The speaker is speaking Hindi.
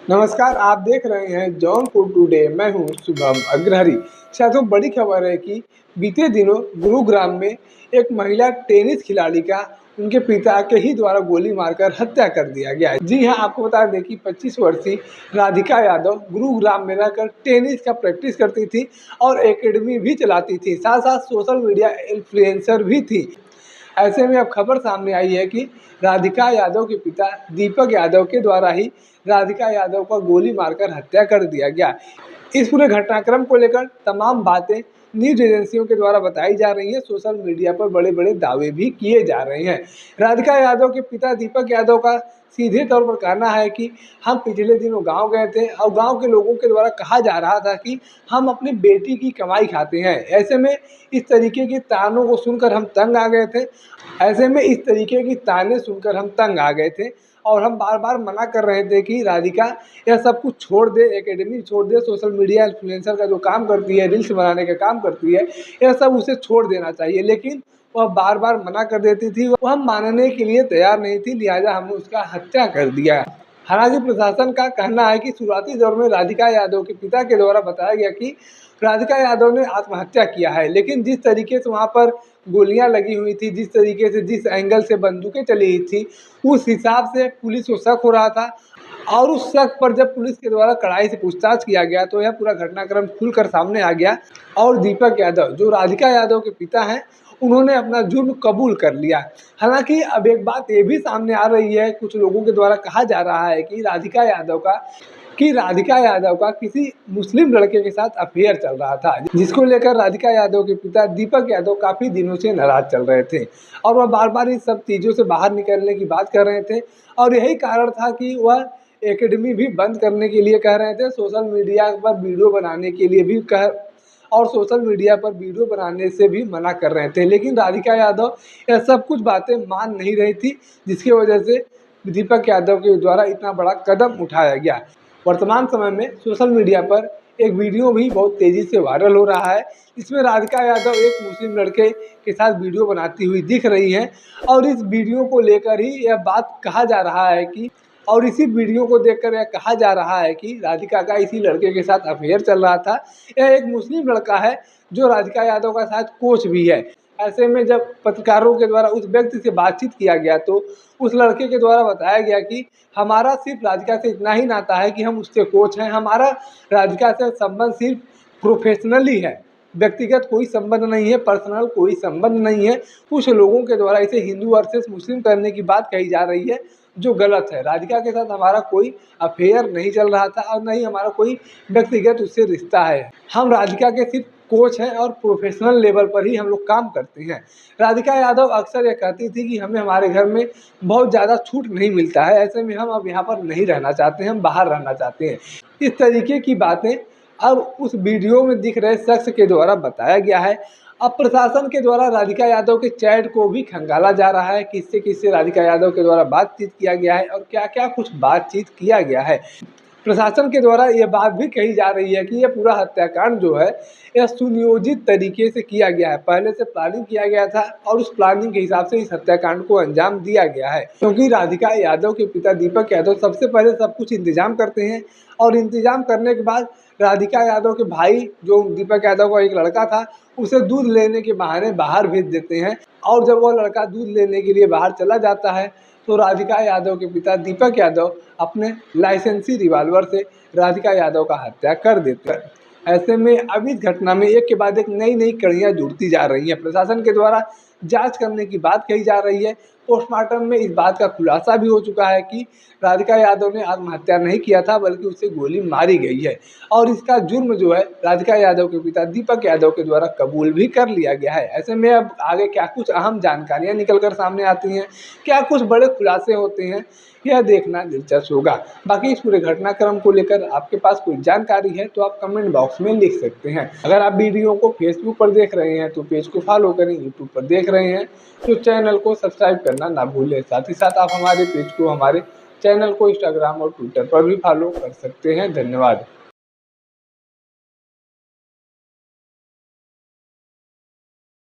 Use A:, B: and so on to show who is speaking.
A: नमस्कार, आप देख रहे हैं जौनपुर टुडे। मैं हूं शुभम अग्रहरी। साथियों, बड़ी खबर है कि बीते दिनों गुरुग्राम में एक महिला टेनिस खिलाड़ी का उनके पिता के ही द्वारा गोली मारकर हत्या कर दिया गया है। जी हां, आपको बता दें कि 25 वर्षीय राधिका यादव गुरुग्राम में रहकर टेनिस का प्रैक्टिस करती थी और एकेडमी भी चलाती थी, साथ साथ सोशल मीडिया इन्फ्लुएंसर भी थी। ऐसे में अब खबर सामने आई है कि राधिका यादव के पिता दीपक यादव के द्वारा ही राधिका यादव का गोली मारकर हत्या कर दिया गया। इस पूरे घटनाक्रम को लेकर तमाम बातें न्यूज एजेंसियों के द्वारा बताई जा रही है। सोशल मीडिया पर बड़े बड़े दावे भी किए जा रहे हैं। राधिका यादव के पिता दीपक यादव का सीधे तौर पर कहना है कि हम पिछले दिनों गांव गए थे और गांव के लोगों के द्वारा कहा जा रहा था कि हम अपनी बेटी की कमाई खाते हैं। ऐसे में इस तरीके के तानों को सुनकर हम तंग आ गए थे। ऐसे में इस तरीके की ताने सुनकर हम तंग आ गए थे और हम बार बार मना कर रहे थे कि राधिका यह सब कुछ छोड़ दे, एकेडमी छोड़ दे, सोशल मीडिया इन्फ्लुएंसर का जो काम करती है, रील्स बनाने का काम करती है, यह सब उसे छोड़ देना चाहिए। लेकिन वह बार बार मना कर देती थी, वह मानने के लिए तैयार नहीं थी, लिहाजा हमने उसका हत्या कर दिया। हालांकि प्रशासन का कहना है कि शुरुआती दौर में राधिका यादव के पिता के द्वारा बताया गया कि राधिका यादव ने आत्महत्या किया है, लेकिन जिस तरीके से वहाँ पर गोलियां लगी हुई थी, जिस तरीके से जिस एंगल से बंदूकें चली हुई थी, उस हिसाब से पुलिस को शक हो रहा था। और उस शक पर जब पुलिस के द्वारा कड़ाई से पूछताछ किया गया तो यह पूरा घटनाक्रम खुलकर सामने आ गया और दीपक यादव जो राधिका यादव के पिता हैं, उन्होंने अपना जुर्म कबूल कर लिया। हालांकि अब एक बात ये भी सामने आ रही है, कुछ लोगों के द्वारा कहा जा रहा है कि राधिका यादव का किसी मुस्लिम लड़के के साथ अफेयर चल रहा था, जिसको लेकर राधिका यादव के पिता दीपक यादव काफ़ी दिनों से नाराज चल रहे थे और वह बार बार इन सब चीज़ों से बाहर निकलने की बात कर रहे थे। और यही कारण था कि वह एकेडमी भी बंद करने के लिए कह रहे थे, सोशल मीडिया पर वीडियो बनाने के लिए भी और सोशल मीडिया पर वीडियो बनाने से भी मना कर रहे थे। लेकिन राधिका यादव यह सब कुछ बातें मान नहीं रही थी, जिसकी वजह से दीपक यादव के द्वारा इतना बड़ा कदम उठाया गया। वर्तमान समय में सोशल मीडिया पर एक वीडियो भी बहुत तेज़ी से वायरल हो रहा है। इसमें राधिका यादव एक मुस्लिम लड़के के साथ वीडियो बनाती हुई दिख रही हैं और इस वीडियो को लेकर ही यह बात कहा जा रहा है कि और इसी वीडियो को देखकर यह कहा जा रहा है कि राधिका का इसी लड़के के साथ अफेयर चल रहा था। यह एक मुस्लिम लड़का है जो राधिका यादव का साथ कोच भी है। ऐसे में जब पत्रकारों के द्वारा उस व्यक्ति से बातचीत किया गया तो उस लड़के के द्वारा बताया गया कि हमारा सिर्फ राधिका से इतना ही नाता है कि हम उसके कोच हैं, हमारा राधिका से संबंध सिर्फ प्रोफेशनली है, व्यक्तिगत कोई संबंध नहीं है, पर्सनल कोई संबंध नहीं है। कुछ लोगों के द्वारा इसे हिंदू वर्सेस मुस्लिम करने की बात कही जा रही है, जो गलत है। राधिका के साथ हमारा कोई अफेयर नहीं चल रहा था और नहीं हमारा कोई व्यक्तिगत उससे रिश्ता है। हम राधिका के सिर्फ कोच हैं और प्रोफेशनल लेवल पर ही हम लोग काम करते हैं। राधिका यादव अक्सर ये कहती थी कि हमें हमारे घर में बहुत ज़्यादा छूट नहीं मिलता है, ऐसे में हम अब यहाँ पर नहीं रहना चाहते हैं, हम बाहर रहना चाहते हैं। इस तरीके की बातें अब उस वीडियो में दिख रहे शख्स के द्वारा बताया गया है। अब प्रशासन के द्वारा राधिका यादव के चैट को भी खंगाला जा रहा है, किससे किससे राधिका यादव के द्वारा बातचीत किया गया है और क्या क्या कुछ बातचीत किया गया है। प्रशासन के द्वारा यह बात भी कही जा रही है कि यह पूरा हत्याकांड जो है यह सुनियोजित तरीके से किया गया है, पहले से प्लानिंग किया गया था और उस प्लानिंग के हिसाब से इस हत्याकांड को अंजाम दिया गया है। क्योंकि राधिका यादव के पिता दीपक यादव सबसे पहले सब कुछ इंतजाम करते हैं और इंतजाम करने के बाद राधिका यादव के भाई जो दीपक यादव का एक लड़का था, उसे दूध लेने के बहाने बाहर भेज देते हैं और जब वह लड़का दूध लेने के लिए बाहर चला जाता है तो राधिका यादव के पिता दीपक यादव अपने लाइसेंसी रिवॉल्वर से राधिका यादव का हत्या कर देते हैं। ऐसे में अब इस घटना में एक के बाद एक नई नई कड़ियाँ जुड़ती जा रही हैं। प्रशासन के द्वारा जांच करने की बात कही जा रही है। पोस्टमार्टम में इस बात का खुलासा भी हो चुका है कि राधिका यादव ने आत्महत्या नहीं किया था, बल्कि उसे गोली मारी गई है और इसका जुर्म जो है राधिका यादव के पिता दीपक यादव के द्वारा कबूल भी कर लिया गया है। ऐसे में अब आगे क्या कुछ अहम जानकारियां निकल कर सामने आती हैं, क्या कुछ बड़े खुलासे होते हैं, यह देखना दिलचस्प होगा। बाकी इस पूरे घटनाक्रम को लेकर आपके पास कोई जानकारी है तो आप कमेंट बॉक्स में लिख सकते हैं। अगर आप वीडियो को फेसबुक पर देख रहे हैं तो पेज को फॉलो करें, यूट्यूब पर देख रहे हैं तो चैनल को सब्सक्राइब करना ना भूलें। साथ ही साथ आप हमारे पेज को, हमारे चैनल को इंस्टाग्राम और ट्विटर पर भी फॉलो कर सकते हैं। धन्यवाद।